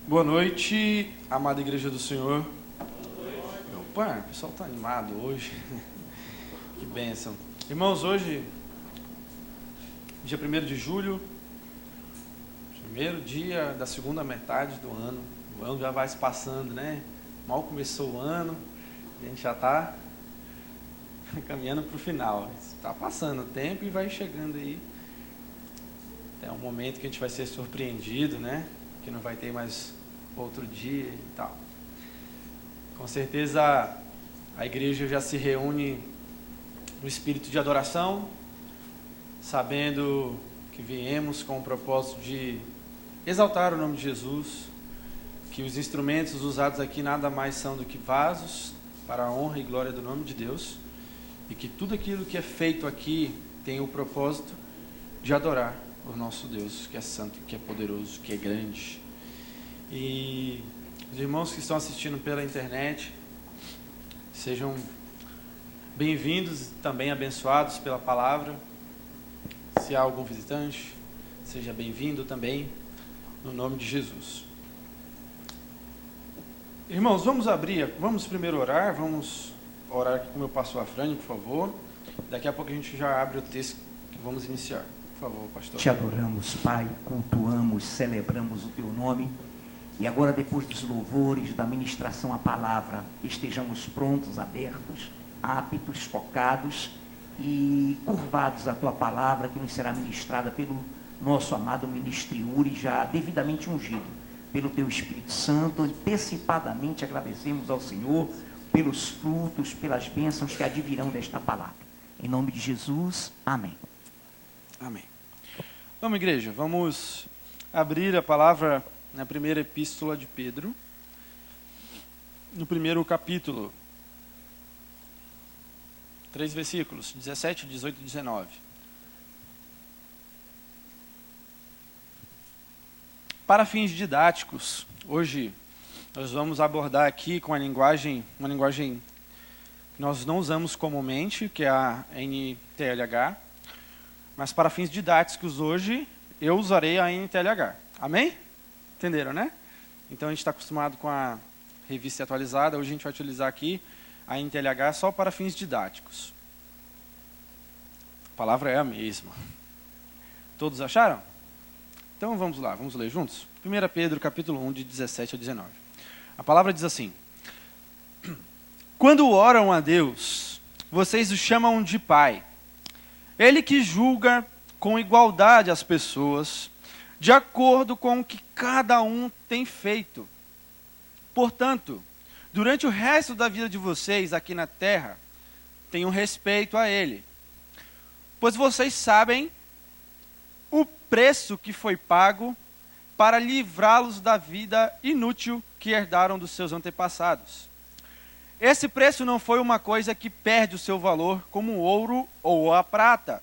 Boa noite, amada Igreja do Senhor. Opa, o pessoal está animado hoje. Que bênção. Irmãos, hoje, dia 1º de julho, primeiro dia da segunda metade do ano. O ano já vai se passando, né? Mal começou o ano, a gente já está caminhando para o final. Está passando o tempo e vai chegando aí. É um momento que a gente vai ser surpreendido, né? Que não vai ter mais outro dia e tal. Com certeza a igreja já se reúne no espírito de adoração, sabendo que viemos com o propósito de exaltar o nome de Jesus, que os instrumentos usados aqui nada mais são do que vasos para a honra e glória do nome de Deus, e que tudo aquilo que é feito aqui tem o propósito de adorar o nosso Deus, que é santo, que é poderoso, que é grande. E os irmãos que estão assistindo pela internet, sejam bem-vindos e também abençoados pela palavra. Se há algum visitante, seja bem-vindo também, no nome de Jesus. Irmãos, vamos primeiro orar, vamos orar aqui com o meu pastor Afrânio, por favor. Daqui a pouco a gente já abre o texto que vamos iniciar. Por favor, pastor. Te adoramos, Pai, cultuamos, celebramos o Teu nome. E agora, depois dos louvores, da ministração à palavra, estejamos prontos, abertos, aptos, focados e curvados à Tua palavra, que nos será ministrada pelo nosso amado ministro Yuri, já devidamente ungido pelo Teu Espírito Santo. Antecipadamente agradecemos ao Senhor pelos frutos, pelas bênçãos que advirão desta palavra. Em nome de Jesus, amém. Amém. Vamos, igreja, vamos abrir a palavra na primeira epístola de Pedro, no primeiro capítulo, 3 versículos, 17, 18 e 19. Para fins didáticos, hoje nós vamos abordar aqui com uma linguagem que nós não usamos comumente, que é a NTLH, mas para fins didáticos hoje eu usarei a NTLH. Amém? Entenderam, né? Então a gente está acostumado com a revista atualizada, hoje a gente vai utilizar aqui a NTLH só para fins didáticos. A palavra é a mesma. Todos acharam? Então vamos lá, vamos ler juntos? 1 Pedro capítulo 1, de 17 a 19. A palavra diz assim: Quando oram a Deus, vocês o chamam de Pai. Ele que julga com igualdade as pessoas, de acordo com o que cada um tem feito. Portanto, durante o resto da vida de vocês aqui na terra, tenham respeito a Ele, pois vocês sabem o preço que foi pago para livrá-los da vida inútil que herdaram dos seus antepassados. Esse preço não foi uma coisa que perde o seu valor, como o ouro ou a prata.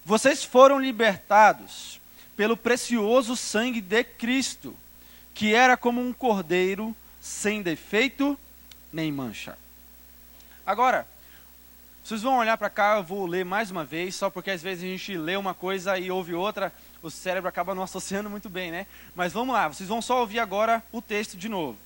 Vocês foram libertados pelo precioso sangue de Cristo, que era como um cordeiro sem defeito nem mancha. Agora, vocês vão olhar para cá, eu vou ler mais uma vez, só porque às vezes a gente lê uma coisa e ouve outra, o cérebro acaba não associando muito bem, né? Mas vamos lá, vocês vão só ouvir agora o texto de novo.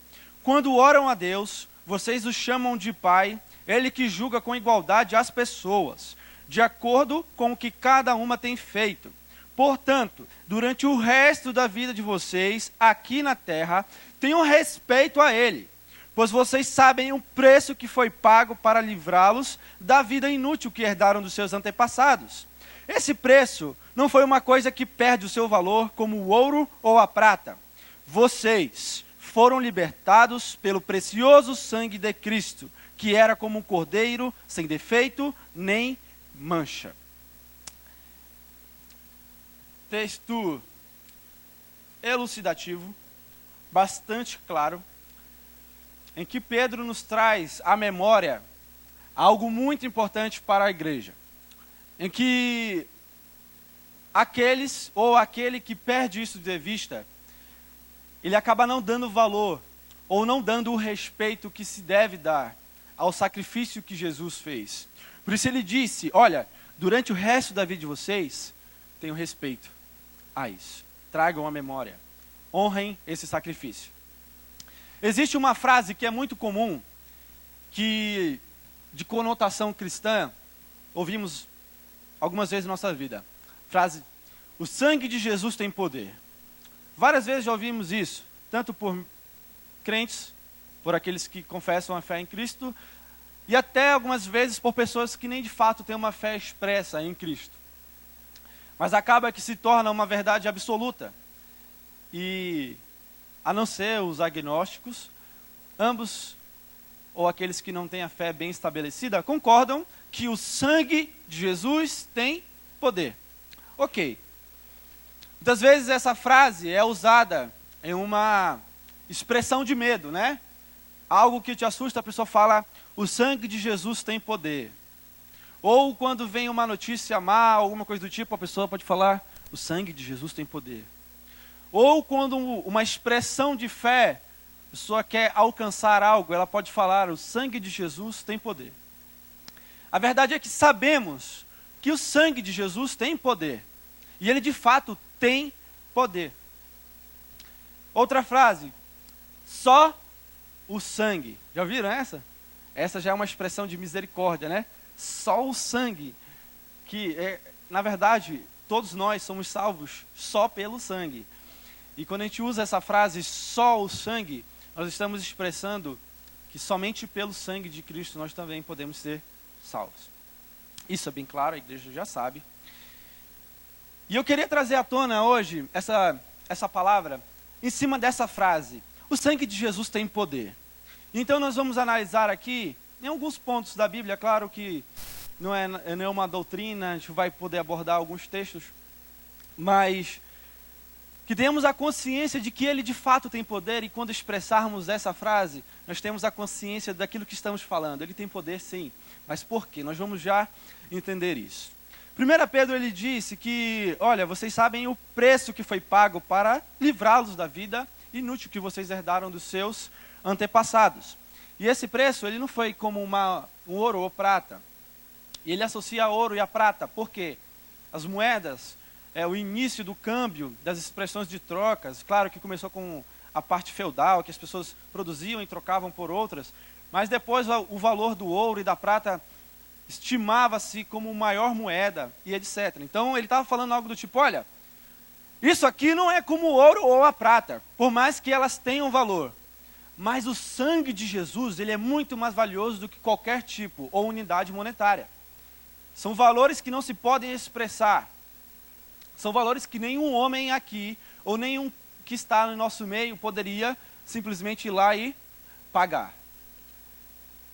Quando oram a Deus, vocês o chamam de Pai, Ele que julga com igualdade as pessoas, de acordo com o que cada uma tem feito. Portanto, durante o resto da vida de vocês, aqui na terra, tenham respeito a Ele, pois vocês sabem o preço que foi pago para livrá-los da vida inútil que herdaram dos seus antepassados. Esse preço não foi uma coisa que perde o seu valor, como o ouro ou a prata. Vocês foram libertados pelo precioso sangue de Cristo, que era como um cordeiro sem defeito nem mancha. Texto elucidativo, bastante claro, em que Pedro nos traz à memória algo muito importante para a igreja, em que aquele que perde isso de vista, ele acaba não dando valor, ou não dando o respeito que se deve dar ao sacrifício que Jesus fez. Por isso ele disse, olha, durante o resto da vida de vocês, tenham respeito a isso. Tragam a memória. Honrem esse sacrifício. Existe uma frase que é muito comum, que de conotação cristã, ouvimos algumas vezes na nossa vida. Frase: o sangue de Jesus tem poder. Várias vezes já ouvimos isso, tanto por crentes, por aqueles que confessam a fé em Cristo, e até algumas vezes por pessoas que nem de fato têm uma fé expressa em Cristo. Mas acaba que se torna uma verdade absoluta. E, a não ser os agnósticos, ambos, ou aqueles que não têm a fé bem estabelecida, concordam que o sangue de Jesus tem poder. Ok. Muitas vezes essa frase é usada em uma expressão de medo, né? Algo que te assusta, a pessoa fala: o sangue de Jesus tem poder. Ou quando vem uma notícia má, alguma coisa do tipo, a pessoa pode falar: o sangue de Jesus tem poder. Ou quando uma expressão de fé, a pessoa quer alcançar algo, ela pode falar: o sangue de Jesus tem poder. A verdade é que sabemos que o sangue de Jesus tem poder. E ele de fato tem poder. Outra frase: só o sangue. Já ouviram essa? Essa já é uma expressão de misericórdia, né? Só o sangue. Que, na verdade, todos nós somos salvos só pelo sangue. E quando a gente usa essa frase, só o sangue, nós estamos expressando que somente pelo sangue de Cristo nós também podemos ser salvos. Isso é bem claro, a igreja já sabe. E eu queria trazer à tona hoje essa palavra em cima dessa frase: o sangue de Jesus tem poder. Então nós vamos analisar aqui em alguns pontos da Bíblia. Claro que não é uma doutrina, a gente vai poder abordar alguns textos, mas que tenhamos a consciência de que ele de fato tem poder, e quando expressarmos essa frase, nós temos a consciência daquilo que estamos falando. Ele tem poder sim, mas por quê? Nós vamos já entender isso. 1 Pedro ele disse que, olha, vocês sabem o preço que foi pago para livrá-los da vida inútil que vocês herdaram dos seus antepassados. E esse preço, ele não foi como um ouro ou prata. E ele associa ouro e a prata, porque as moedas é o início do câmbio, das expressões de trocas. Claro que começou com a parte feudal, que as pessoas produziam e trocavam por outras, mas depois o valor do ouro e da prata estimava-se como maior moeda e etc. Então ele estava falando algo do tipo: olha, isso aqui não é como o ouro ou a prata, por mais que elas tenham valor, mas o sangue de Jesus, ele é muito mais valioso do que qualquer tipo ou unidade monetária. São valores que não se podem expressar. São valores que nenhum homem aqui, ou nenhum que está no nosso meio, poderia simplesmente ir lá e pagar.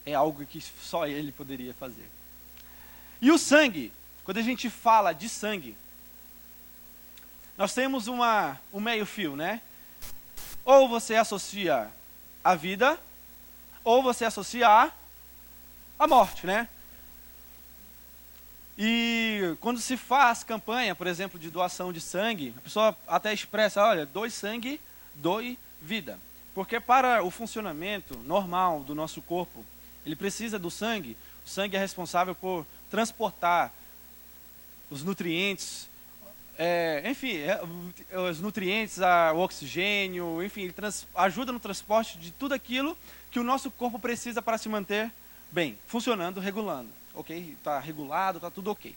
É algo que só ele poderia fazer. E o sangue, quando a gente fala de sangue, nós temos um meio fio, né? Ou você associa a vida, ou você associa a morte, né? E quando se faz campanha, por exemplo, de doação de sangue, a pessoa até expressa: olha, doe sangue, doe vida. Porque para o funcionamento normal do nosso corpo, ele precisa do sangue. O sangue é responsável por transportar os nutrientes, os nutrientes, o oxigênio, enfim, ele ajuda no transporte de tudo aquilo que o nosso corpo precisa para se manter bem, funcionando, regulando. Ok? Está regulado, está tudo ok.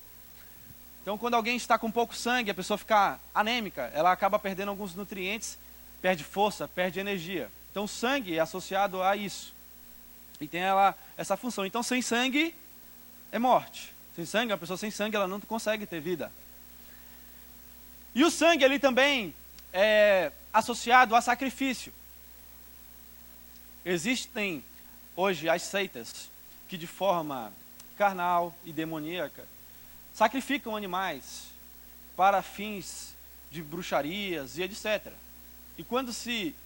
Então, quando alguém está com pouco sangue, a pessoa fica anêmica, ela acaba perdendo alguns nutrientes, perde força, perde energia. Então, o sangue é associado a isso. E tem essa função. Então, sem sangue é morte. Sem sangue, a pessoa sem sangue, ela não consegue ter vida. E o sangue, ele também é associado a sacrifício. Existem hoje as seitas que de forma carnal e demoníaca sacrificam animais para fins de bruxarias e etc. E quando se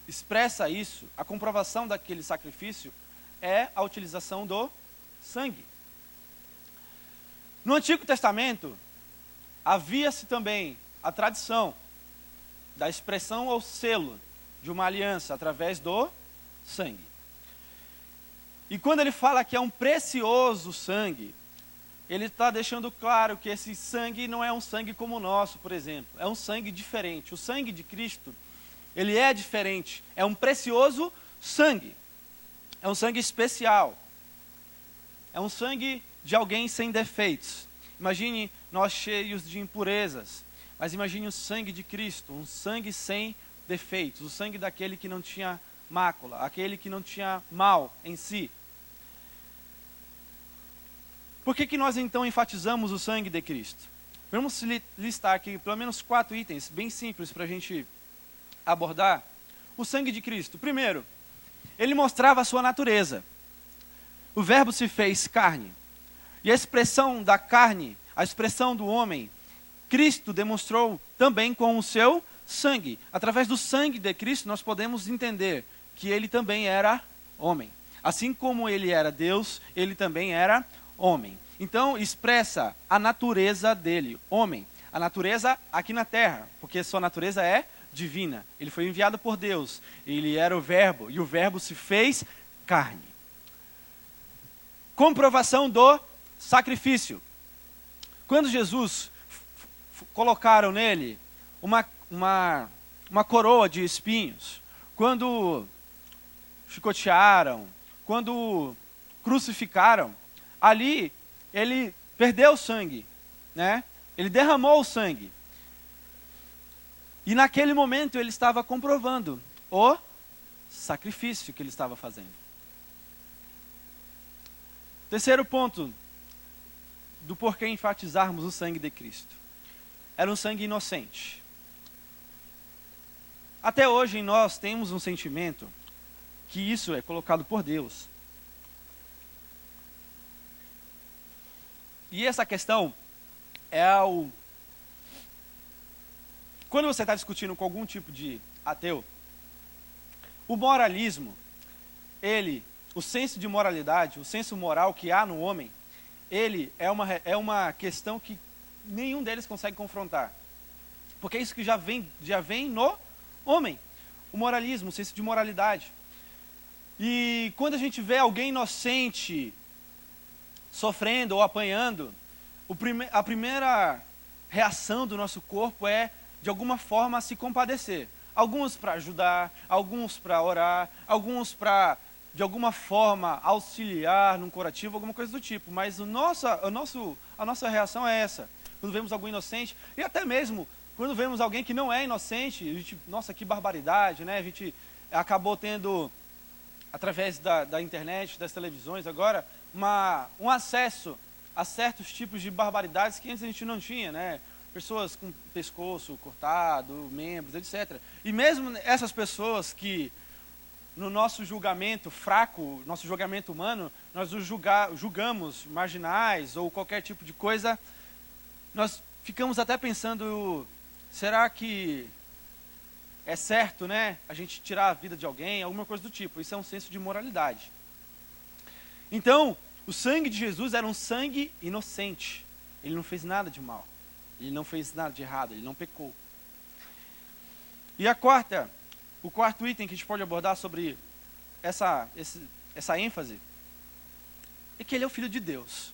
expressa isso, a comprovação daquele sacrifício é a utilização do sangue. No Antigo Testamento, havia-se também a tradição da expressão ou selo de uma aliança através do sangue. E quando ele fala que é um precioso sangue, ele está deixando claro que esse sangue não é um sangue como o nosso, por exemplo. É um sangue diferente. O sangue de Cristo, ele é diferente, é um precioso sangue, é um sangue especial, é um sangue de alguém sem defeitos. Imagine nós cheios de impurezas, mas imagine o sangue de Cristo, um sangue sem defeitos, o sangue daquele que não tinha mácula, aquele que não tinha mal em si. Por que nós então enfatizamos o sangue de Cristo? Vamos listar aqui pelo menos 4 itens bem simples para a gente abordar. O sangue de Cristo. Primeiro, ele mostrava a sua natureza. O verbo se fez carne. E a expressão da carne, a expressão do homem, Cristo demonstrou também com o seu sangue. Através do sangue de Cristo nós podemos entender que ele também era homem. Assim como ele era Deus, ele também era homem. Então expressa a natureza dele, homem. A natureza aqui na terra, porque sua natureza é divina. Ele foi enviado por Deus, ele era o verbo, e o verbo se fez carne. Comprovação do sacrifício. Quando Jesus colocaram nele uma coroa de espinhos, quando chicotearam, quando crucificaram, ali ele perdeu o sangue, né? Ele derramou o sangue. E naquele momento ele estava comprovando o sacrifício que ele estava fazendo. Terceiro ponto do porquê enfatizarmos o sangue de Cristo. Era um sangue inocente. Até hoje em nós temos um sentimento que isso é colocado por Deus. E essa questão é quando você está discutindo com algum tipo de ateu, o moralismo, o senso de moralidade, o senso moral que há no homem, ele é uma questão que nenhum deles consegue confrontar. Porque é isso que já vem no homem. O moralismo, o senso de moralidade. E quando a gente vê alguém inocente sofrendo ou apanhando, a primeira reação do nosso corpo é, de alguma forma, se compadecer. Alguns para ajudar, alguns para orar, alguns para, de alguma forma, auxiliar num curativo, alguma coisa do tipo. Mas a nossa reação é essa. Quando vemos algum inocente, e até mesmo quando vemos alguém que não é inocente, a gente, nossa, que barbaridade, né? A gente acabou tendo, através da internet, das televisões agora, um acesso a certos tipos de barbaridades que antes a gente não tinha, né? Pessoas com pescoço cortado, membros, etc. E mesmo essas pessoas que, no nosso julgamento fraco, nosso julgamento humano, nós os julgamos marginais ou qualquer tipo de coisa, nós ficamos até pensando, será que é certo, né, a gente tirar a vida de alguém, alguma coisa do tipo. Isso é um senso de moralidade. Então, o sangue de Jesus era um sangue inocente. Ele não fez nada de mal. Ele não fez nada de errado, ele não pecou. E o quarto item que a gente pode abordar sobre essa ênfase, é que ele é o Filho de Deus.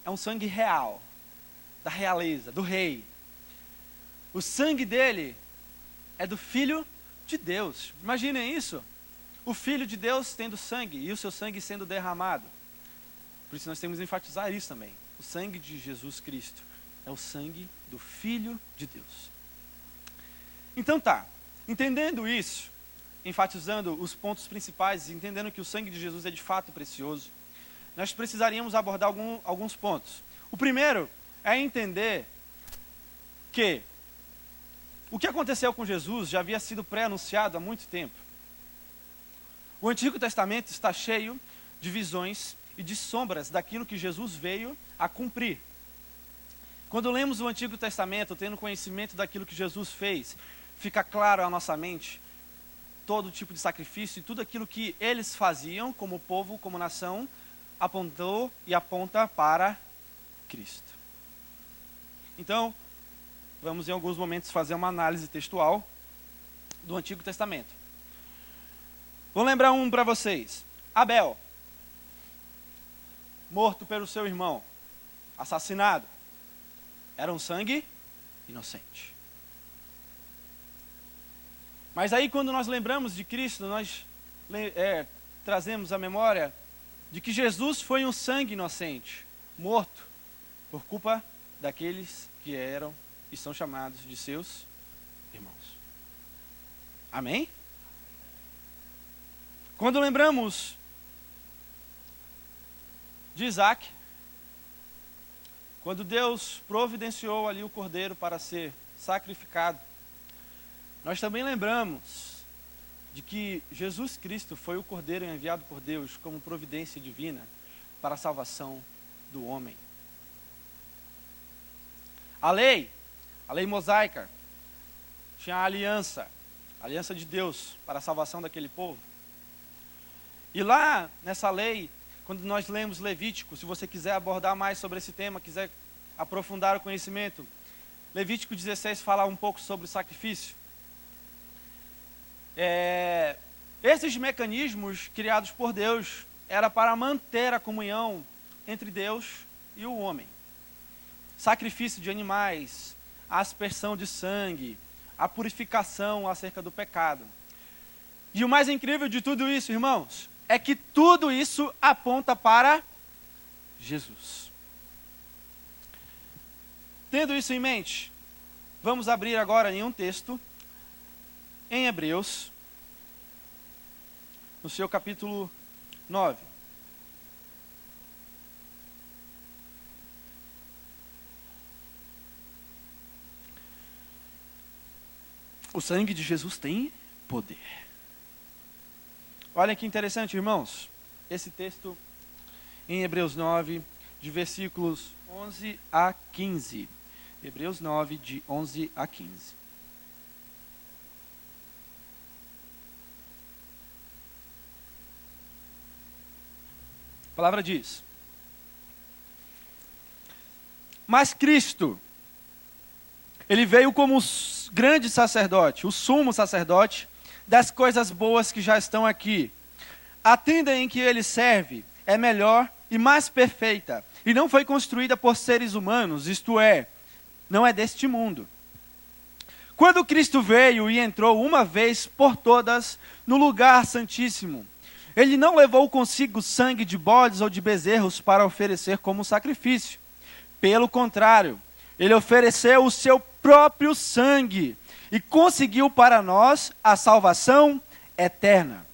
É um sangue real, da realeza, do rei. O sangue dele é do Filho de Deus. Imaginem isso. O Filho de Deus tendo sangue e o seu sangue sendo derramado. Por isso nós temos que enfatizar isso também. O sangue de Jesus Cristo é o sangue do Filho de Deus. Então tá, entendendo isso, enfatizando os pontos principais, entendendo que o sangue de Jesus é de fato precioso, nós precisaríamos abordar alguns pontos. O primeiro é entender que o que aconteceu com Jesus já havia sido pré-anunciado há muito tempo. O Antigo Testamento está cheio de visões e de sombras daquilo que Jesus veio a cumprir. Quando lemos o Antigo Testamento, tendo conhecimento daquilo que Jesus fez, fica claro à nossa mente todo tipo de sacrifício e tudo aquilo que eles faziam como povo, como nação, apontou e aponta para Cristo. Então, vamos em alguns momentos fazer uma análise textual do Antigo Testamento. Vou lembrar um para vocês. Abel, morto pelo seu irmão, assassinado. Era um sangue inocente. Mas aí quando nós lembramos de Cristo, nós trazemos a memória de que Jesus foi um sangue inocente, morto, por culpa daqueles que eram e são chamados de seus irmãos. Amém? Quando lembramos de Isaac, quando Deus providenciou ali o cordeiro para ser sacrificado, nós também lembramos de que Jesus Cristo foi o cordeiro enviado por Deus como providência divina para a salvação do homem. A lei mosaica, tinha a aliança de Deus para a salvação daquele povo. E lá nessa lei, quando nós lemos Levítico, se você quiser abordar mais sobre esse tema, quiser aprofundar o conhecimento, Levítico 16 fala um pouco sobre o sacrifício. Esses mecanismos criados por Deus era para manter a comunhão entre Deus e o homem. Sacrifício de animais, a aspersão de sangue, a purificação acerca do pecado. E o mais incrível de tudo isso, irmãos, é que tudo isso aponta para Jesus. Tendo isso em mente, vamos abrir agora em um texto, em Hebreus, no seu capítulo 9. O sangue de Jesus tem poder. Olha que interessante, irmãos. Esse texto em Hebreus 9, de versículos 11 a 15. Hebreus 9, de 11 a 15. A palavra diz: mas Cristo, ele veio como grande sacerdote, o sumo sacerdote das coisas boas que já estão aqui. A tenda em que ele serve é melhor e mais perfeita, e não foi construída por seres humanos, isto é, não é deste mundo. Quando Cristo veio e entrou uma vez por todas no lugar santíssimo, ele não levou consigo sangue de bodes ou de bezerros para oferecer como sacrifício. Pelo contrário, ele ofereceu o seu próprio sangue e conseguiu para nós a salvação eterna.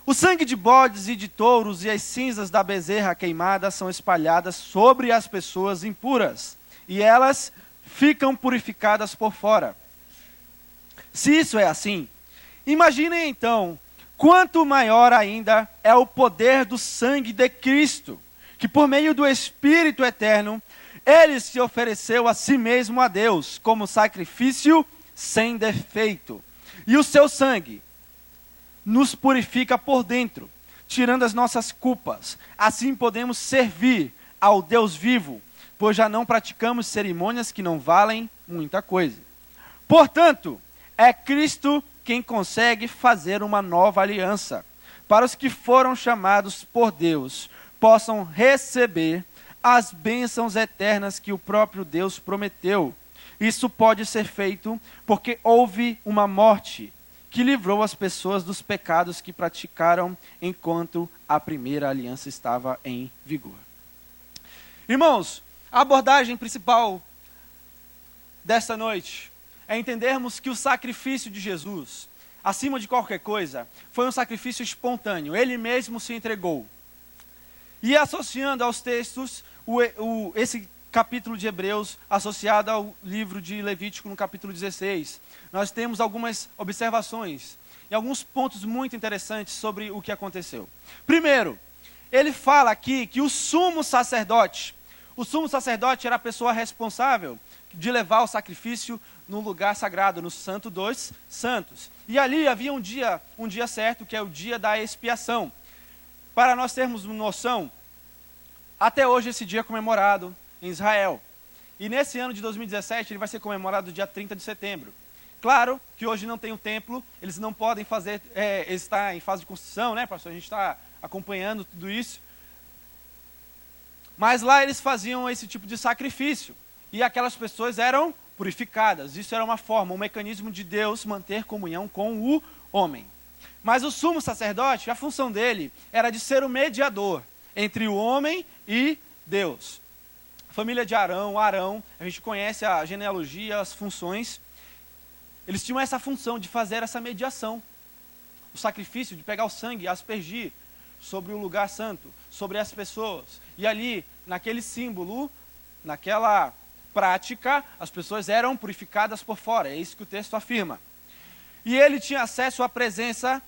O sangue de bodes e de touros e as cinzas da bezerra queimada são espalhadas sobre as pessoas impuras, e elas ficam purificadas por fora. Se isso é assim, imaginem então quanto maior ainda é o poder do sangue de Cristo, que por meio do Espírito eterno, ele se ofereceu a si mesmo a Deus como sacrifício sem defeito. E o seu sangue nos purifica por dentro, tirando as nossas culpas. Assim podemos servir ao Deus vivo, pois já não praticamos cerimônias que não valem muita coisa. Portanto, é Cristo quem consegue fazer uma nova aliança, para os que foram chamados por Deus possam receber as bênçãos eternas que o próprio Deus prometeu. Isso pode ser feito porque houve uma morte que livrou as pessoas dos pecados que praticaram enquanto a primeira aliança estava em vigor. Irmãos, a abordagem principal desta noite é entendermos que o sacrifício de Jesus, acima de qualquer coisa, foi um sacrifício espontâneo. Ele mesmo se entregou. E associando aos textos, esse capítulo de Hebreus, associado ao livro de Levítico, no capítulo 16, nós temos algumas observações e alguns pontos muito interessantes sobre o que aconteceu. Primeiro, ele fala aqui que o sumo sacerdote era a pessoa responsável de levar o sacrifício no lugar sagrado, no Santo dos Santos. E ali havia um dia certo, que é o dia da expiação. Para nós termos noção, até hoje esse dia é comemorado em Israel. E nesse ano de 2017 ele vai ser comemorado dia 30 de setembro. Claro que hoje não tem o templo, eles não podem fazer, está em fase de construção, né, pastor? A gente está acompanhando tudo isso. Mas lá eles faziam esse tipo de sacrifício. E aquelas pessoas eram purificadas. Isso era uma forma, um mecanismo de Deus manter comunhão com o homem. Mas o sumo sacerdote, a função dele era de ser o mediador entre o homem e Deus. A família de Arão, a gente conhece a genealogia, as funções. Eles tinham essa função de fazer essa mediação. O sacrifício de pegar o sangue e aspergir sobre o lugar santo, sobre as pessoas. E ali, naquele símbolo, naquela prática, as pessoas eram purificadas por fora. É isso que o texto afirma. E ele tinha acesso à presença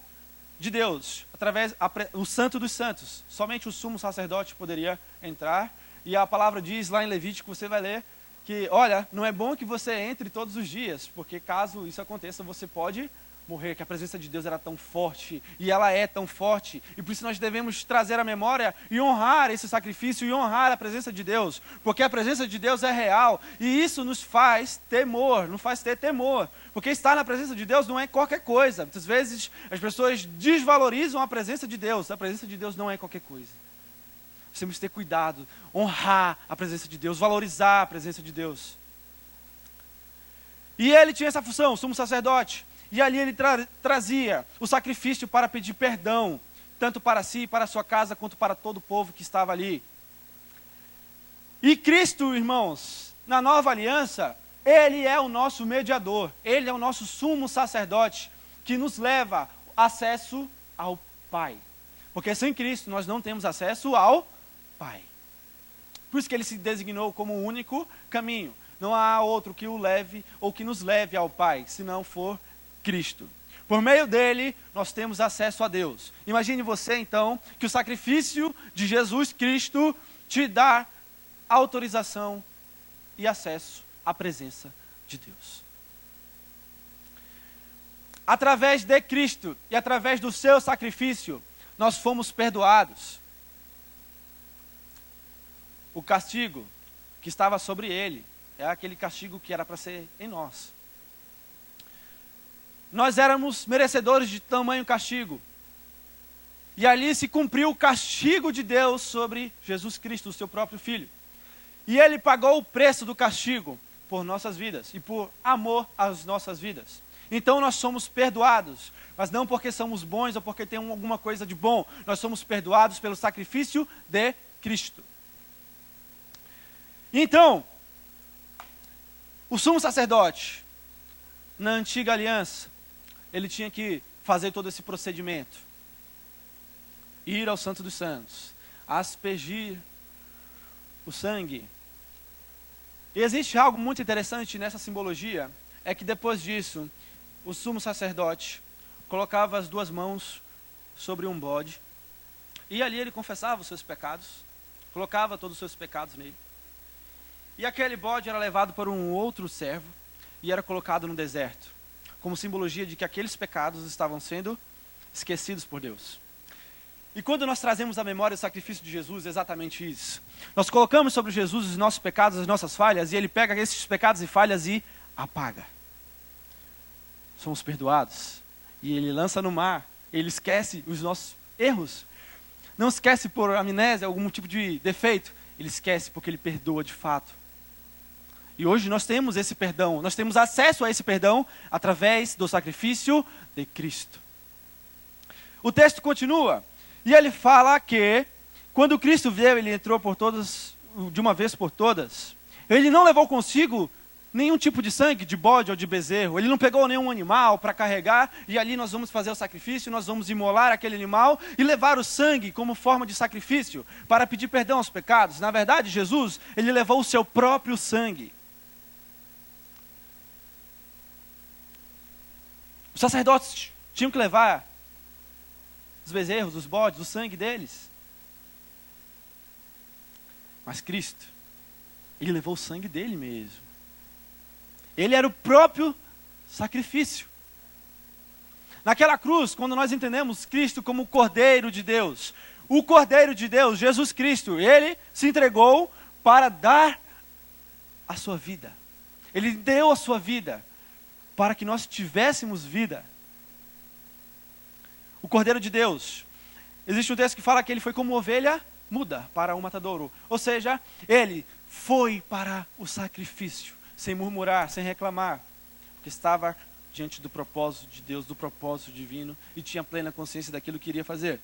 de Deus, através do Santo dos Santos. Somente o sumo sacerdote poderia entrar. E a palavra diz lá em Levítico, você vai ler, que, olha, não é bom que você entre todos os dias, porque caso isso aconteça, você pode morrer, que a presença de Deus era tão forte, e ela é tão forte, e por isso nós devemos trazer à memória e honrar esse sacrifício, e honrar a presença de Deus, porque a presença de Deus é real, e isso nos faz temor, nos faz ter temor, porque estar na presença de Deus não é qualquer coisa. Muitas vezes as pessoas desvalorizam a presença de Deus não é qualquer coisa. Nós temos que ter cuidado, honrar a presença de Deus, valorizar a presença de Deus. E ele tinha essa função, o sumo sacerdote. E ali ele trazia o sacrifício para pedir perdão, tanto para si, para a sua casa, quanto para todo o povo que estava ali. E Cristo, irmãos, na nova aliança, ele é o nosso mediador, ele é o nosso sumo sacerdote, que nos leva acesso ao Pai. Porque sem Cristo nós não temos acesso ao Pai. Por isso que ele se designou como o único caminho. Não há outro que o leve ou que nos leve ao Pai, se não for Cristo. Por meio dele, nós temos acesso a Deus. Imagine você, então, que o sacrifício de Jesus Cristo te dá autorização e acesso à presença de Deus. Através de Cristo e através do seu sacrifício, nós fomos perdoados. O castigo que estava sobre ele é aquele castigo que era para ser em nós. Nós éramos merecedores de tamanho castigo. E ali se cumpriu o castigo de Deus sobre Jesus Cristo, o seu próprio Filho. E ele pagou o preço do castigo por nossas vidas e por amor às nossas vidas. Então nós somos perdoados, mas não porque somos bons ou porque temos alguma coisa de bom. Nós somos perdoados pelo sacrifício de Cristo. Então, o sumo sacerdote, na antiga aliança, ele tinha que fazer todo esse procedimento. Ir ao Santo dos Santos, aspergir o sangue. E existe algo muito interessante nessa simbologia, é que depois disso, o sumo sacerdote colocava as duas mãos sobre um bode, e ali ele confessava os seus pecados, colocava todos os seus pecados nele. E aquele bode era levado para um outro servo e era colocado no deserto, como simbologia de que aqueles pecados estavam sendo esquecidos por Deus. E quando nós trazemos à memória o sacrifício de Jesus, é exatamente isso. Nós colocamos sobre Jesus os nossos pecados, as nossas falhas, e ele pega esses pecados e falhas e apaga. Somos perdoados. E ele lança no mar, ele esquece os nossos erros. Não esquece por amnésia, algum tipo de defeito. Ele esquece porque ele perdoa de fato. E hoje nós temos esse perdão, nós temos acesso a esse perdão através do sacrifício de Cristo. O texto continua, e ele fala que, quando Cristo veio, ele entrou por todas, de uma vez por todas. Ele não levou consigo nenhum tipo de sangue, de bode ou de bezerro. Ele não pegou nenhum animal para carregar, e ali nós vamos fazer o sacrifício, nós vamos imolar aquele animal e levar o sangue como forma de sacrifício para pedir perdão aos pecados. Na verdade, Jesus, ele levou o seu próprio sangue. Os sacerdotes tinham que levar os bezerros, os bodes, o sangue deles. Mas Cristo, ele levou o sangue dele mesmo. Ele era o próprio sacrifício. Naquela cruz, quando nós entendemos Cristo como o Cordeiro de Deus, o Cordeiro de Deus, Jesus Cristo, ele se entregou para dar a sua vida. Ele deu a sua vida para que nós tivéssemos vida. O Cordeiro de Deus. Existe um texto que fala que ele foi como ovelha muda para o matadouro. Ou seja, ele foi para o sacrifício. sem murmurar, sem reclamar, porque estava diante do propósito de Deus, do propósito divino, e tinha plena consciência daquilo que iria fazer.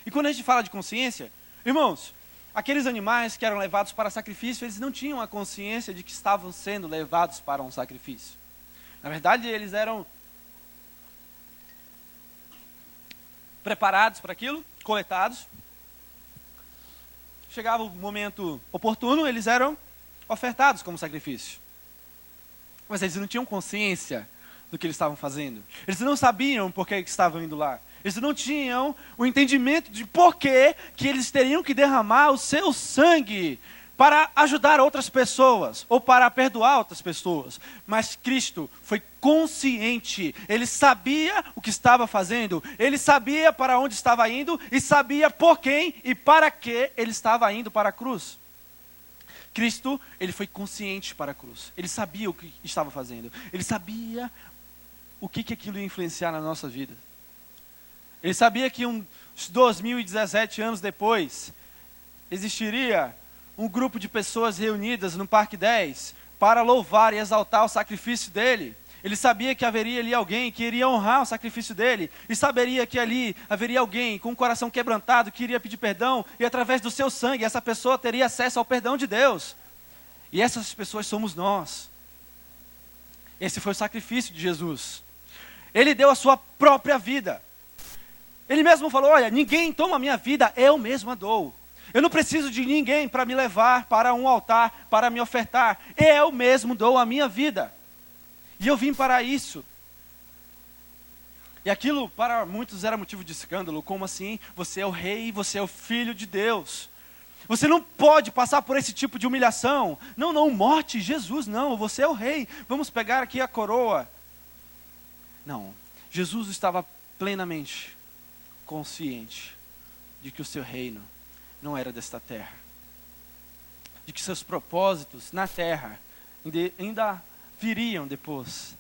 E quando a gente fala de consciência, irmãos, aqueles animais que eram levados para sacrifício, eles não tinham a consciência de que estavam sendo levados para um sacrifício. Na verdade, eles eram preparados para aquilo, coletados. Chegava o momento oportuno, eles eram ofertados como sacrifício. Mas eles não tinham consciência do que eles estavam fazendo. Eles não sabiam por que estavam indo lá. Eles não tinham o entendimento de por que eles teriam que derramar o seu sangue para ajudar outras pessoas, ou para perdoar outras pessoas. Mas Cristo foi consciente, Ele sabia o que estava fazendo, Ele sabia para onde estava indo, e sabia por quem e para que Ele estava indo para a cruz. Cristo, Ele foi consciente para a cruz, Ele sabia o que estava fazendo, Ele sabia o que aquilo ia influenciar na nossa vida. Ele sabia que uns 2017 anos depois, existiria um grupo de pessoas reunidas no Parque 10 para louvar e exaltar o sacrifício dele. Ele sabia que haveria ali alguém que iria honrar o sacrifício dele, e saberia que ali haveria alguém com o coração quebrantado que iria pedir perdão, e através do seu sangue essa pessoa teria acesso ao perdão de Deus. E essas pessoas somos nós. Esse foi o sacrifício de Jesus. Ele deu a sua própria vida. Ele mesmo falou: olha, ninguém toma a minha vida, eu mesmo a dou. Eu não preciso de ninguém para me levar para um altar, para me ofertar. Eu mesmo dou a minha vida. E eu vim para isso. E aquilo para muitos era motivo de escândalo. Como assim? Você é o rei, você é o filho de Deus. Você não pode passar por esse tipo de humilhação. Não, morte, Jesus, não, você é o rei. Vamos pegar aqui a coroa. Não, Jesus estava plenamente consciente de que o seu reino não era desta terra, de que seus propósitos na terra ainda viriam depois,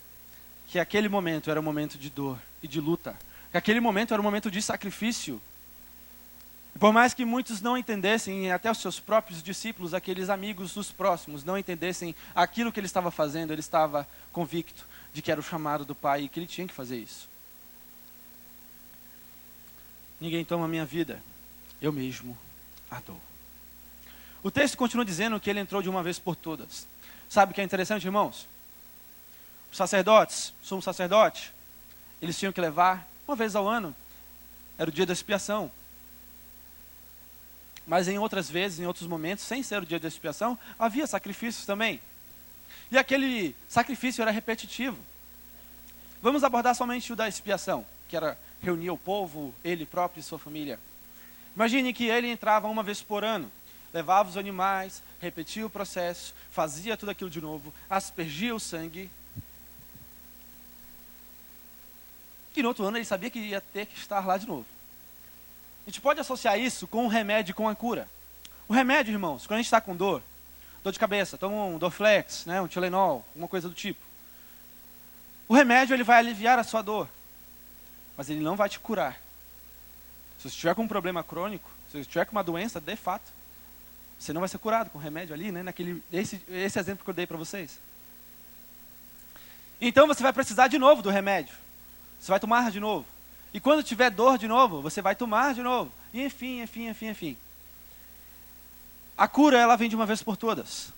que aquele momento era um momento de dor e de luta, que aquele momento era um momento de sacrifício. E por mais que muitos não entendessem, até os seus próprios discípulos, aqueles amigos dos próximos, não entendessem aquilo que ele estava fazendo, ele estava convicto de que era o chamado do Pai e que ele tinha que fazer isso. Ninguém toma a minha vida, eu mesmo a dou. O texto continua dizendo que ele entrou de uma vez por todas. Sabe o que é interessante, irmãos? Os sacerdotes, sumo sacerdote, eles tinham que levar uma vez ao ano. Era o dia da expiação. Mas em outras vezes, em outros momentos, sem ser o dia da expiação, havia sacrifícios também. E aquele sacrifício era repetitivo. Vamos abordar somente o da expiação, que era reunir o povo, ele próprio e sua família. Imagine que ele entrava uma vez por ano, levava os animais, repetia o processo, fazia tudo aquilo de novo, aspergia o sangue. E no outro ano ele sabia que ia ter que estar lá de novo. A gente pode associar isso com um remédio, com a cura. O remédio, irmãos, quando a gente está com dor de cabeça, toma um Dorflex, né, um Tylenol, alguma coisa do tipo. O remédio ele vai aliviar a sua dor, mas ele não vai te curar. Se você estiver com um problema crônico, se você estiver com uma doença, de fato, você não vai ser curado com remédio ali, né? Esse exemplo que eu dei para vocês. Então você vai precisar de novo do remédio. Você vai tomar de novo. E quando tiver dor de novo, você vai tomar de novo. E enfim. A cura, ela vem de uma vez por todas.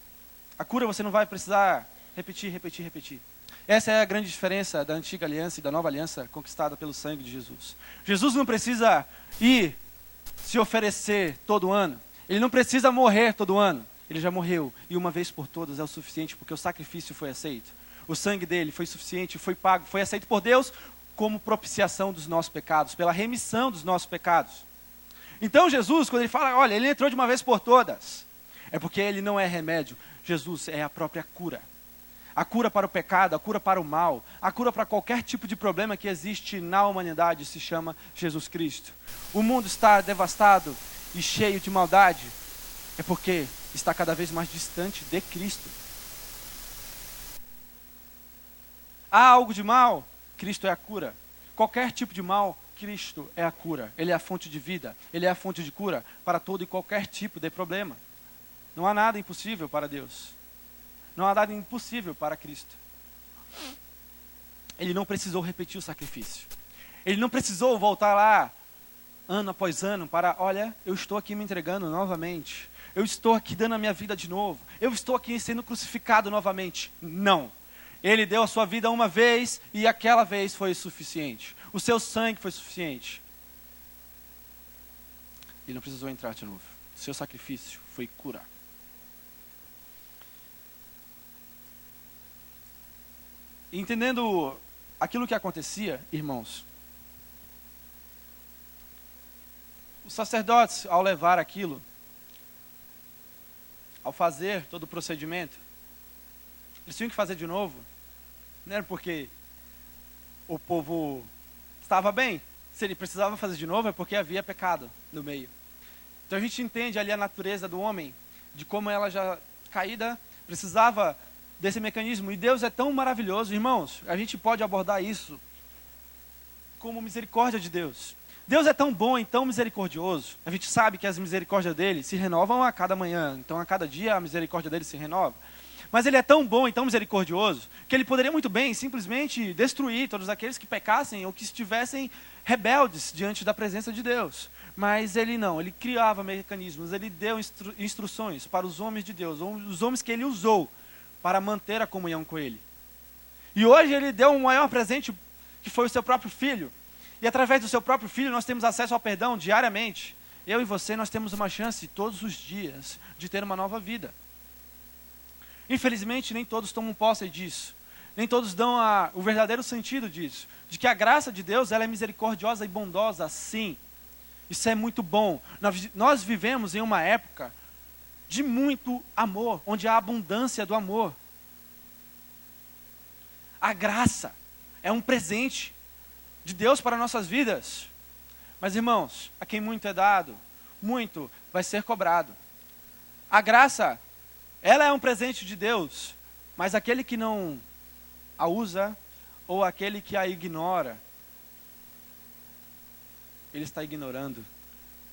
A cura você não vai precisar repetir. Essa é a grande diferença da antiga aliança e da nova aliança conquistada pelo sangue de Jesus. Jesus não precisa ir se oferecer todo ano. Ele não precisa morrer todo ano. Ele já morreu. E uma vez por todas é o suficiente, porque o sacrifício foi aceito. O sangue dele foi suficiente, foi pago, foi aceito por Deus como propiciação dos nossos pecados, pela remissão dos nossos pecados. Então Jesus, quando ele fala, olha, ele entrou de uma vez por todas, é porque ele não é remédio. Jesus é a própria cura. A cura para o pecado, a cura para o mal, a cura para qualquer tipo de problema que existe na humanidade se chama Jesus Cristo. O mundo está devastado e cheio de maldade, é porque está cada vez mais distante de Cristo. Há algo de mal? Cristo é a cura. Qualquer tipo de mal, Cristo é a cura. Ele é a fonte de vida, Ele é a fonte de cura para todo e qualquer tipo de problema. Não há nada impossível para Deus. Não há nada impossível para Cristo. Ele não precisou repetir o sacrifício. Ele não precisou voltar lá, ano após ano, para, olha, eu estou aqui me entregando novamente. Eu estou aqui dando a minha vida de novo. Eu estou aqui sendo crucificado novamente. Não. Ele deu a sua vida uma vez e aquela vez foi suficiente. O seu sangue foi suficiente. Ele não precisou entrar de novo. O seu sacrifício foi curar. Entendendo aquilo que acontecia, irmãos, os sacerdotes, ao levar aquilo, ao fazer todo o procedimento, eles tinham que fazer de novo. Não era porque o povo estava bem. Se ele precisava fazer de novo, é porque havia pecado no meio. Então a gente entende ali a natureza do homem, de como ela já caída precisava desse mecanismo. E Deus é tão maravilhoso, irmãos, a gente pode abordar isso como misericórdia de Deus. Deus é tão bom e tão misericordioso. A gente sabe que as misericórdias dele se renovam a cada manhã. Então a cada dia a misericórdia dele se renova. Mas ele é tão bom e tão misericordioso que ele poderia muito bem simplesmente destruir todos aqueles que pecassem ou que estivessem rebeldes diante da presença de Deus. Mas ele não, ele criava mecanismos, ele deu instruções para os homens de Deus, os homens que ele usou para manter a comunhão com ele. E hoje ele deu um maior presente, que foi o seu próprio filho. E através do seu próprio filho nós temos acesso ao perdão diariamente. Eu e você, nós temos uma chance todos os dias de ter uma nova vida. Infelizmente, nem todos tomam posse disso. Nem todos dão o verdadeiro sentido disso. De que a graça de Deus, ela é misericordiosa e bondosa, sim. Isso é muito bom. Nós vivemos em uma época de muito amor, onde há abundância do amor. A graça é um presente de Deus para nossas vidas. Mas, irmãos, a quem muito é dado, muito vai ser cobrado. A graça, ela é um presente de Deus, mas aquele que não a usa, ou aquele que a ignora, ele está ignorando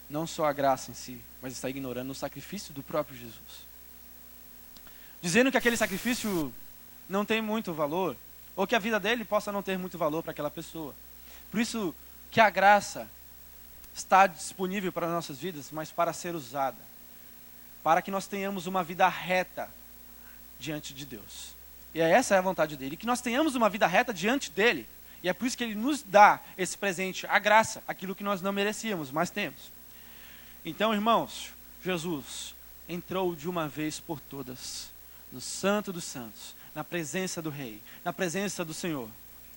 não só a graça em si, mas está ignorando o sacrifício do próprio Jesus. Dizendo que aquele sacrifício não tem muito valor, ou que a vida dele possa não ter muito valor para aquela pessoa. Por isso que a graça está disponível para nossas vidas, mas para ser usada, para que nós tenhamos uma vida reta diante de Deus. E essa é a vontade dele, que nós tenhamos uma vida reta diante dele. E é por isso que ele nos dá esse presente, a graça, aquilo que nós não merecíamos, mas temos. Então, irmãos, Jesus entrou de uma vez por todas no Santo dos Santos, na presença do Rei, na presença do Senhor.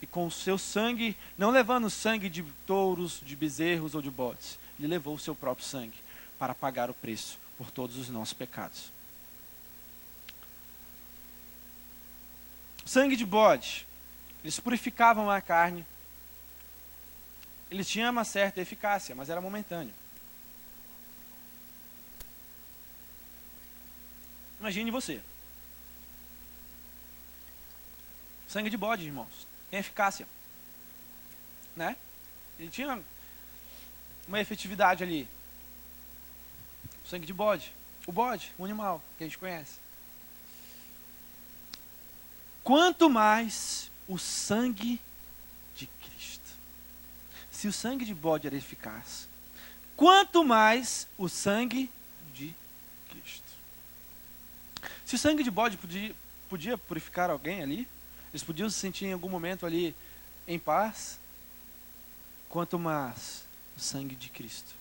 E com o seu sangue, não levando sangue de touros, de bezerros ou de bodes, ele levou o seu próprio sangue para pagar o preço por todos os nossos pecados. O sangue de bode, eles purificavam a carne, eles tinham uma certa eficácia, mas era momentâneo. Imagine você. Sangue de bode, irmãos, tem eficácia, né? Ele tinha uma efetividade ali. Sangue de bode, o animal que a gente conhece. Quanto mais o sangue de Cristo. Se o sangue de bode era eficaz, quanto mais o sangue de Cristo. Se o sangue de bode podia purificar alguém ali, eles podiam se sentir em algum momento ali em paz, quanto mais o sangue de Cristo.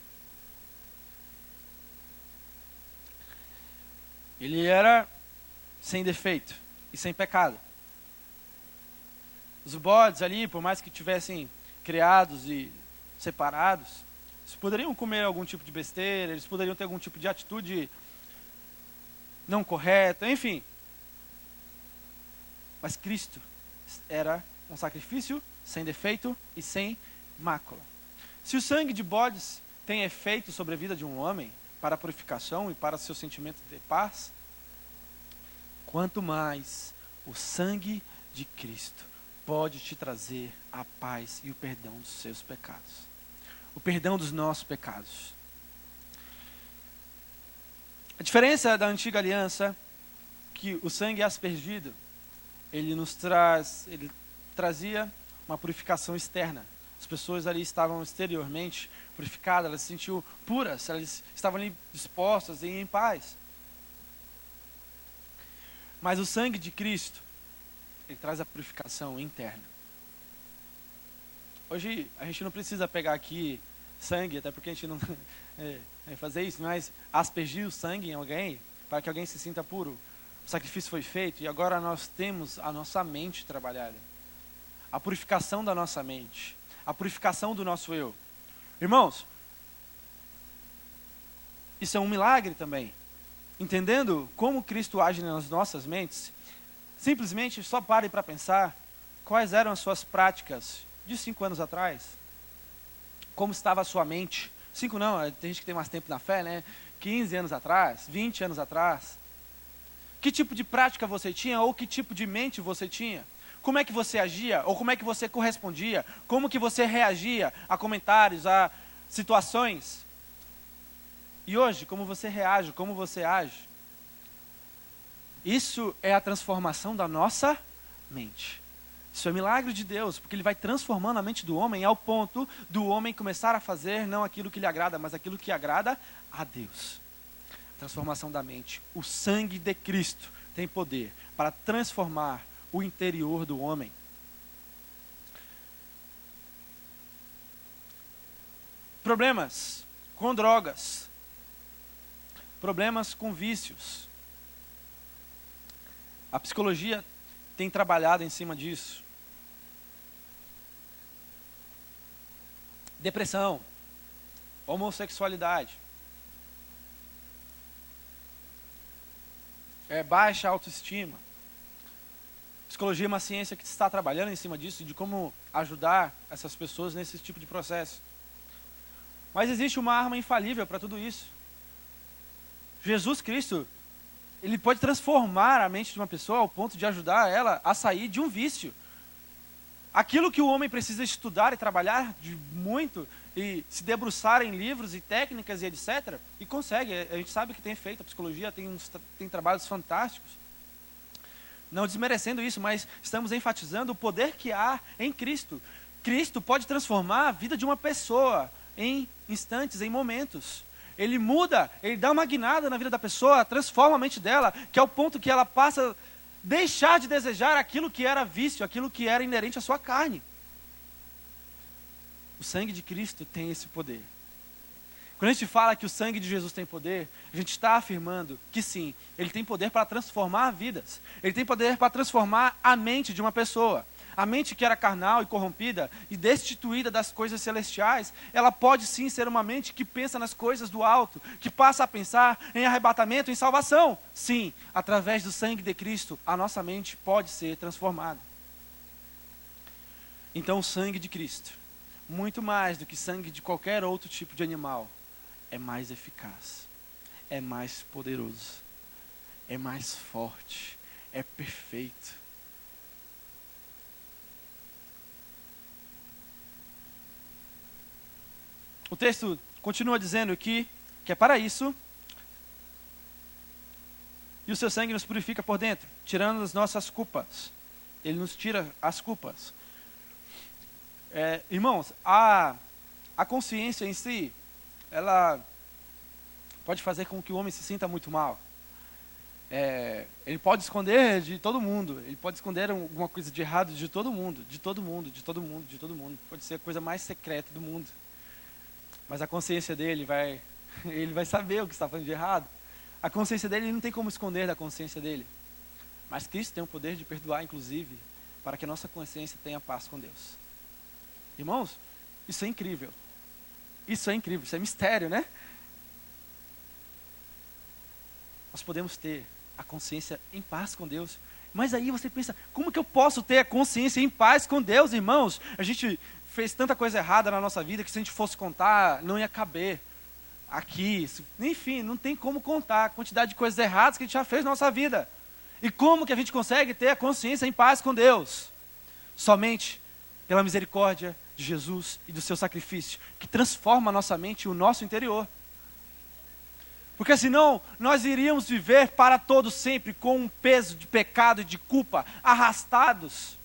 Ele era sem defeito e sem pecado. Os bodes ali, por mais que tivessem criados e separados, eles poderiam comer algum tipo de besteira, eles poderiam ter algum tipo de atitude não correta, enfim. Mas Cristo era um sacrifício sem defeito e sem mácula. Se o sangue de bodes tem efeito sobre a vida de um homem, para a purificação e para seu sentimento de paz, quanto mais o sangue de Cristo pode te trazer a paz e o perdão dos seus pecados. O perdão dos nossos pecados. A diferença da antiga aliança, que o sangue aspergido, ele trazia uma purificação externa. As pessoas ali estavam exteriormente purificadas, elas se sentiam puras, elas estavam ali dispostas e em paz. Mas o sangue de Cristo, ele traz a purificação interna. Hoje a gente não precisa pegar aqui sangue, até porque a gente não vai fazer isso, mas aspergir o sangue em alguém para que alguém se sinta puro. O sacrifício foi feito e agora nós temos a nossa mente trabalhada. A purificação da nossa mente, a purificação do nosso eu. Irmãos, isso é um milagre também. Entendendo como Cristo age nas nossas mentes, simplesmente só pare para pensar quais eram as suas práticas de 5 anos atrás. Como estava a sua mente. 5 não, tem gente que tem mais tempo na fé, né? 15 anos atrás, 20 anos atrás. Que tipo de prática você tinha ou que tipo de mente você tinha? Como é que você agia ou como é que você correspondia? Como que você reagia a comentários, a situações? E hoje, como você reage, como você age? Isso é a transformação da nossa mente. Isso é milagre de Deus, porque Ele vai transformando a mente do homem ao ponto do homem começar a fazer não aquilo que lhe agrada, mas aquilo que agrada a Deus. Transformação da mente. O sangue de Cristo tem poder para transformar o interior do homem. Problemas com drogas. Problemas com vícios. A psicologia tem trabalhado em cima disso. Depressão, homossexualidade, baixa autoestima. Psicologia é uma ciência que está trabalhando em cima disso, de como ajudar essas pessoas nesse tipo de processo. Mas existe uma arma infalível para tudo isso. Jesus Cristo, Ele pode transformar a mente de uma pessoa ao ponto de ajudar ela a sair de um vício. Aquilo que o homem precisa estudar e trabalhar de muito, e se debruçar em livros e técnicas e etc., e consegue. A gente sabe que tem feito, a psicologia tem trabalhos fantásticos. Não desmerecendo isso, mas estamos enfatizando o poder que há em Cristo. Cristo pode transformar a vida de uma pessoa em instantes, em momentos. Ele muda, ele dá uma guinada na vida da pessoa, transforma a mente dela, que é o ponto que ela passa a deixar de desejar aquilo que era vício, aquilo que era inerente à sua carne. O sangue de Cristo tem esse poder. Quando a gente fala que o sangue de Jesus tem poder, a gente está afirmando que sim, ele tem poder para transformar vidas. Ele tem poder para transformar a mente de uma pessoa. A mente que era carnal e corrompida e destituída das coisas celestiais, ela pode sim ser uma mente que pensa nas coisas do alto, que passa a pensar em arrebatamento, em salvação. Sim, através do sangue de Cristo, a nossa mente pode ser transformada. Então o sangue de Cristo, muito mais do que sangue de qualquer outro tipo de animal, é mais eficaz, é mais poderoso, é mais forte, é perfeito. O texto continua dizendo que é para isso, e o seu sangue nos purifica por dentro, tirando as nossas culpas. Ele nos tira as culpas. Irmãos, a consciência em si, ela pode fazer com que o homem se sinta muito mal. Ele pode esconder de todo mundo, ele pode esconder alguma coisa de errado de todo mundo, de todo mundo, de todo mundo, de todo mundo. Pode ser a coisa mais secreta do mundo. Mas a consciência dele ele vai saber o que está fazendo de errado. A consciência dele, ele não tem como esconder da consciência dele. Mas Cristo tem o poder de perdoar, inclusive, para que a nossa consciência tenha paz com Deus. Irmãos, isso é incrível. Isso é incrível, isso é mistério, né? Nós podemos ter a consciência em paz com Deus. Mas aí você pensa, como que eu posso ter a consciência em paz com Deus, irmãos? A gente fez tanta coisa errada na nossa vida que se a gente fosse contar, não ia caber aqui. Enfim, não tem como contar a quantidade de coisas erradas que a gente já fez na nossa vida. E como que a gente consegue ter a consciência em paz com Deus? Somente pela misericórdia de Jesus e do seu sacrifício, que transforma a nossa mente e o nosso interior. Porque senão nós iríamos viver para todo sempre com um peso de pecado e de culpa, arrastados.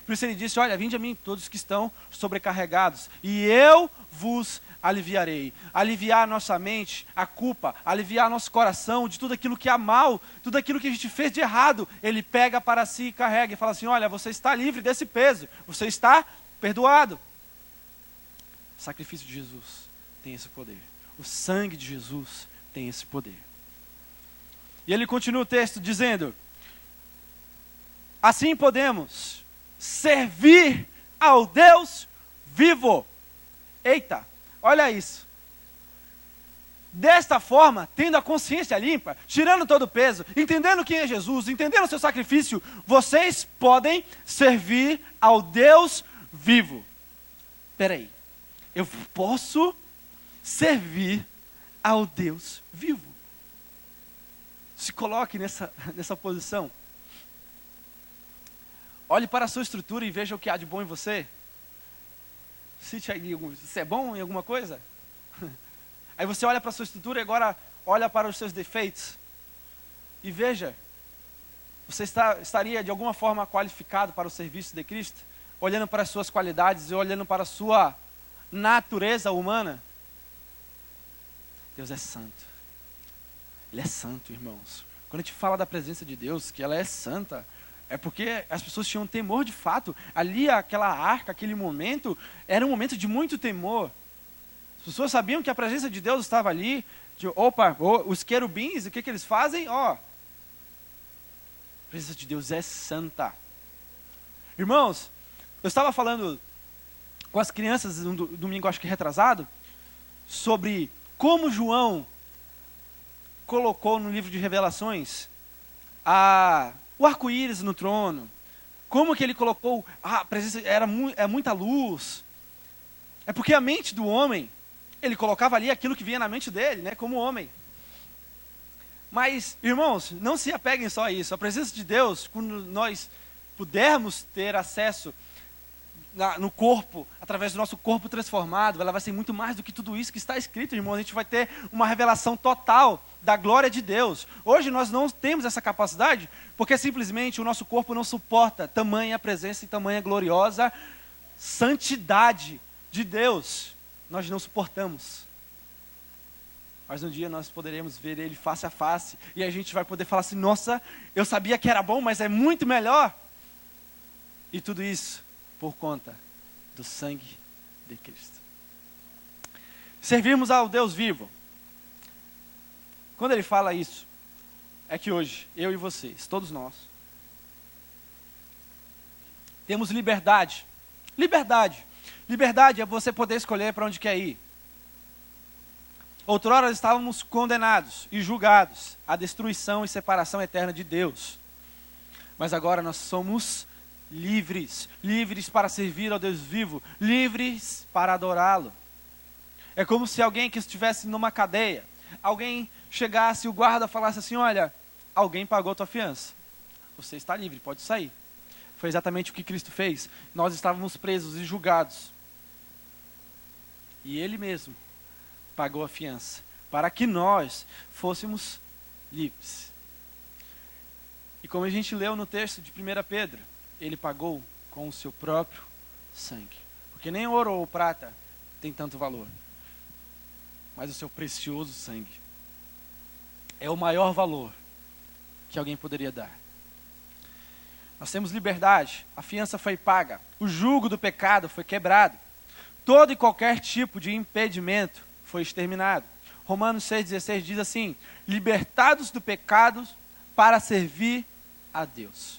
Por isso ele disse, olha, vinde a mim todos que estão sobrecarregados, e eu vos aliviarei. Aliviar nossa mente, a culpa, aliviar nosso coração de tudo aquilo que é mal, tudo aquilo que a gente fez de errado. Ele pega para si e carrega e fala assim, olha, você está livre desse peso, você está perdoado. O sacrifício de Jesus tem esse poder. O sangue de Jesus tem esse poder. E ele continua o texto dizendo, assim podemos servir ao Deus vivo. Eita, olha isso. Desta forma, tendo a consciência limpa, tirando todo o peso, entendendo quem é Jesus, entendendo o seu sacrifício, vocês podem servir ao Deus vivo. Espera aí, eu posso servir ao Deus vivo. Se coloque nessa posição. Olhe para a sua estrutura e veja o que há de bom em você. Cite aí, você é bom em alguma coisa? Aí você olha para a sua estrutura e agora olha para os seus defeitos. E veja, você estaria de alguma forma qualificado para o serviço de Cristo? Olhando para as suas qualidades e olhando para a sua natureza humana? Deus é santo. Ele é santo, irmãos. Quando a gente fala da presença de Deus, que ela é santa, é porque as pessoas tinham temor de fato. Ali, aquela arca, aquele momento, era um momento de muito temor. As pessoas sabiam que a presença de Deus estava ali. Os querubins, o que eles fazem? A presença de Deus é santa. Irmãos, eu estava falando com as crianças no domingo, acho que retrasado, sobre como João colocou no livro de Revelações o arco-íris no trono, como que ele colocou a presença, é muita luz. É porque a mente do homem, ele colocava ali aquilo que vinha na mente dele, né, como homem. Mas, irmãos, não se apeguem só a isso. A presença de Deus, quando nós pudermos ter acesso no corpo, através do nosso corpo transformado, ela vai ser muito mais do que tudo isso que está escrito, irmãos. A gente vai ter uma revelação total da glória de Deus. Hoje nós não temos essa capacidade, porque simplesmente o nosso corpo não suporta tamanha presença e tamanha gloriosa santidade de Deus. Nós não suportamos. Mas um dia nós poderemos ver Ele face a face, e a gente vai poder falar assim, nossa, eu sabia que era bom, mas é muito melhor. E tudo isso por conta do sangue de Cristo. Servirmos ao Deus vivo. Quando ele fala isso, é que hoje, eu e vocês, todos nós, temos liberdade. Liberdade. Liberdade é você poder escolher para onde quer ir. Outrora estávamos condenados e julgados à destruição e separação eterna de Deus. Mas agora nós somos livres. Livres para servir ao Deus vivo. Livres para adorá-lo. É como se alguém que estivesse numa cadeia, alguém chegasse e o guarda falasse assim, olha, alguém pagou tua fiança. Você está livre, pode sair. Foi exatamente o que Cristo fez. Nós estávamos presos e julgados. E Ele mesmo pagou a fiança, para que nós fôssemos livres. E como a gente leu no texto de 1 Pedro, Ele pagou com o seu próprio sangue. Porque nem ouro ou prata tem tanto valor, mas o seu precioso sangue é o maior valor que alguém poderia dar. Nós temos liberdade, a fiança foi paga, o jugo do pecado foi quebrado, todo e qualquer tipo de impedimento foi exterminado. Romanos 6,16 diz assim, libertados do pecado para servir a Deus.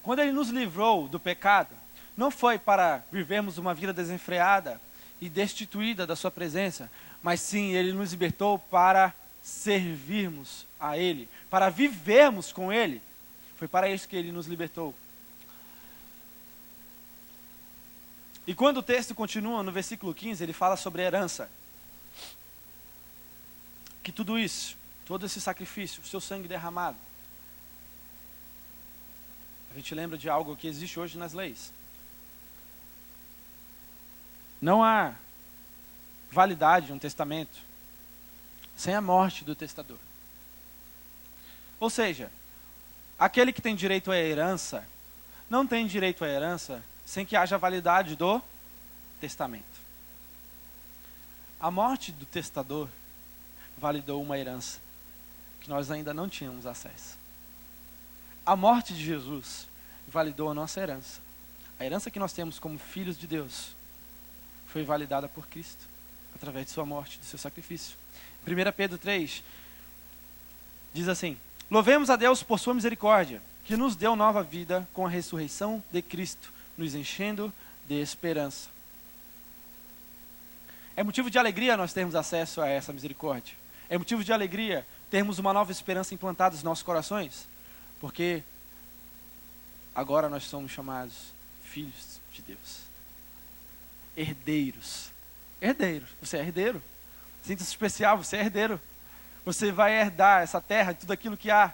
Quando Ele nos livrou do pecado, não foi para vivermos uma vida desenfreada e destituída da sua presença, mas sim, Ele nos libertou para servirmos a Ele, para vivermos com Ele. Foi para isso que Ele nos libertou. E quando o texto continua, no versículo 15, ele fala sobre herança. Que tudo isso, todo esse sacrifício, o seu sangue derramado, a gente lembra de algo que existe hoje nas leis. Não há validade de um testamento sem a morte do testador. Ou seja, aquele que tem direito à herança, não tem direito à herança sem que haja validade do testamento. A morte do testador validou uma herança que nós ainda não tínhamos acesso. A morte de Jesus validou a nossa herança. A herança que nós temos como filhos de Deus foi validada por Cristo, através de sua morte, do seu sacrifício. 1 Pedro 3 diz assim: louvemos a Deus por sua misericórdia, que nos deu nova vida com a ressurreição de Cristo, nos enchendo de esperança. É motivo de alegria nós termos acesso a essa misericórdia. É motivo de alegria termos uma nova esperança implantada nos nossos corações, porque agora nós somos chamados filhos de Deus. Herdeiros. Herdeiros. Você é herdeiro. Sinta-se especial, você é herdeiro. Você vai herdar essa terra, tudo aquilo que há.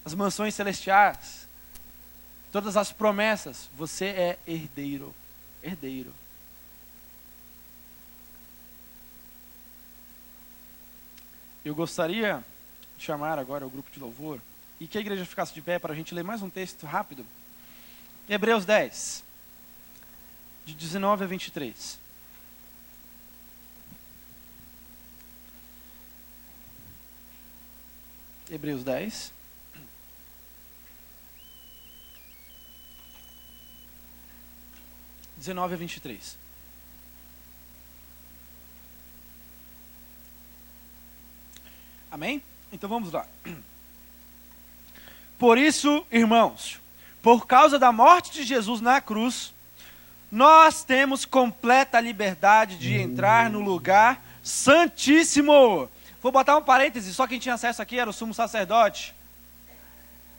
As mansões celestiais. Todas as promessas. Você é herdeiro. Herdeiro. Eu gostaria de chamar agora o grupo de louvor e que a igreja ficasse de pé para a gente ler mais um texto rápido. Hebreus 10, de 19 a 23. Hebreus 10. De 19 a 23. Amém? Então vamos lá. Por isso, irmãos, por causa da morte de Jesus na cruz, nós temos completa liberdade de entrar no lugar santíssimo. Vou botar um parêntese, só quem tinha acesso aqui era o sumo sacerdote.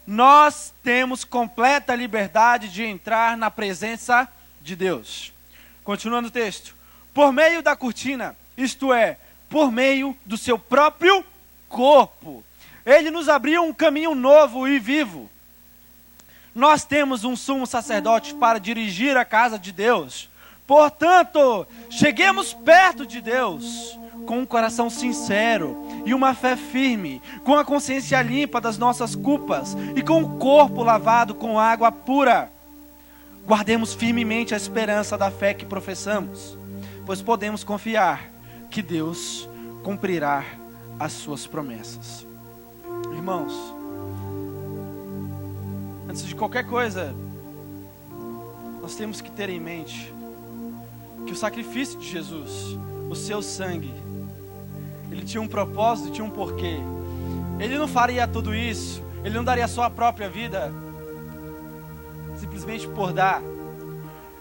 Nós temos completa liberdade de entrar na presença de Deus. Continuando o texto. Por meio da cortina, isto é, por meio do seu próprio corpo. Ele nos abriu um caminho novo e vivo. Nós temos um sumo sacerdote para dirigir a casa de Deus. Portanto, cheguemos perto de Deus com um coração sincero e uma fé firme, com a consciência limpa das nossas culpas e com o corpo lavado com água pura. Guardemos firmemente a esperança da fé que professamos, pois podemos confiar que Deus cumprirá as suas promessas. Irmãos, antes de qualquer coisa, nós temos que ter em mente que o sacrifício de Jesus, o seu sangue, ele tinha um propósito, tinha um porquê. Ele não faria tudo isso, ele não daria só a própria vida simplesmente por dar.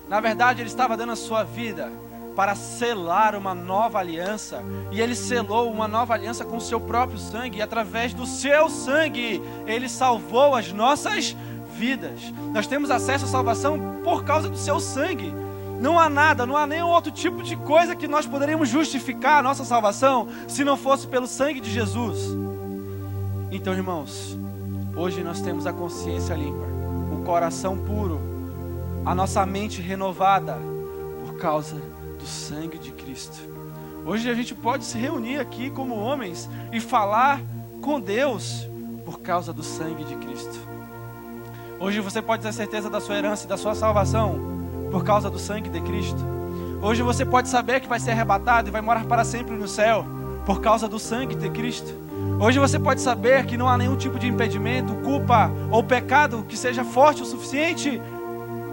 Na verdade, ele estava dando a sua vida para selar uma nova aliança, e ele selou uma nova aliança com o seu próprio sangue, e através do seu sangue, ele salvou as nossas vidas. Nós temos acesso à salvação por causa do seu sangue. Não há nada, não há nenhum outro tipo de coisa que nós poderíamos justificar a nossa salvação, se não fosse pelo sangue de Jesus. Então, irmãos, hoje nós temos a consciência limpa, o coração puro, a nossa mente renovada, por causa do sangue de Cristo. Hoje a gente pode se reunir aqui como homens e falar com Deus por causa do sangue de Cristo. Hoje você pode ter certeza da sua herança e da sua salvação por causa do sangue de Cristo. Hoje você pode saber que vai ser arrebatado e vai morar para sempre no céu por causa do sangue de Cristo. Hoje você pode saber que não há nenhum tipo de impedimento, culpa ou pecado que seja forte o suficiente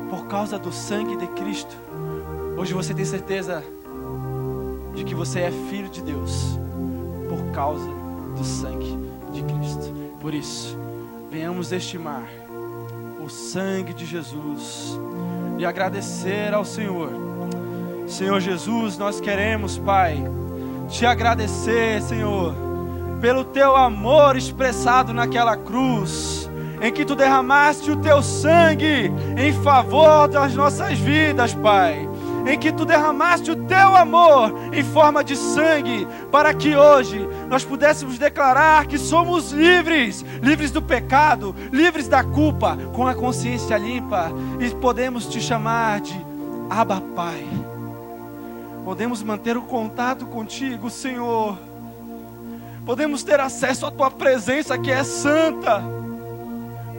por causa do sangue de Cristo. Hoje você tem certeza de que você é filho de Deus por causa do sangue de Cristo. Por isso, venhamos estimar o sangue de Jesus e agradecer ao Senhor. Senhor Jesus, nós queremos, Pai, te agradecer, Senhor, pelo teu amor expressado naquela cruz, em que tu derramaste o teu sangue em favor das nossas vidas, Pai. Em que tu derramaste o teu amor em forma de sangue, para que hoje nós pudéssemos declarar que somos livres, livres do pecado, livres da culpa, com a consciência limpa, e podemos te chamar de Abba Pai. Podemos manter o contato contigo, Senhor, podemos ter acesso à tua presença que é santa,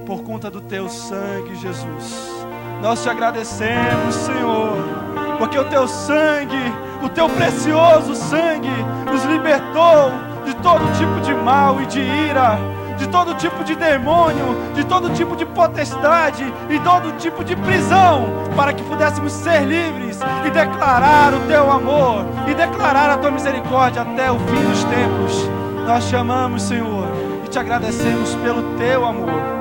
por conta do teu sangue, Jesus. Nós te agradecemos, Senhor, porque o teu sangue, o teu precioso sangue, nos libertou de todo tipo de mal e de ira, de todo tipo de demônio, de todo tipo de potestade e todo tipo de prisão, para que pudéssemos ser livres e declarar o teu amor e declarar a tua misericórdia até o fim dos tempos. Nós te amamos, Senhor, e te agradecemos pelo teu amor.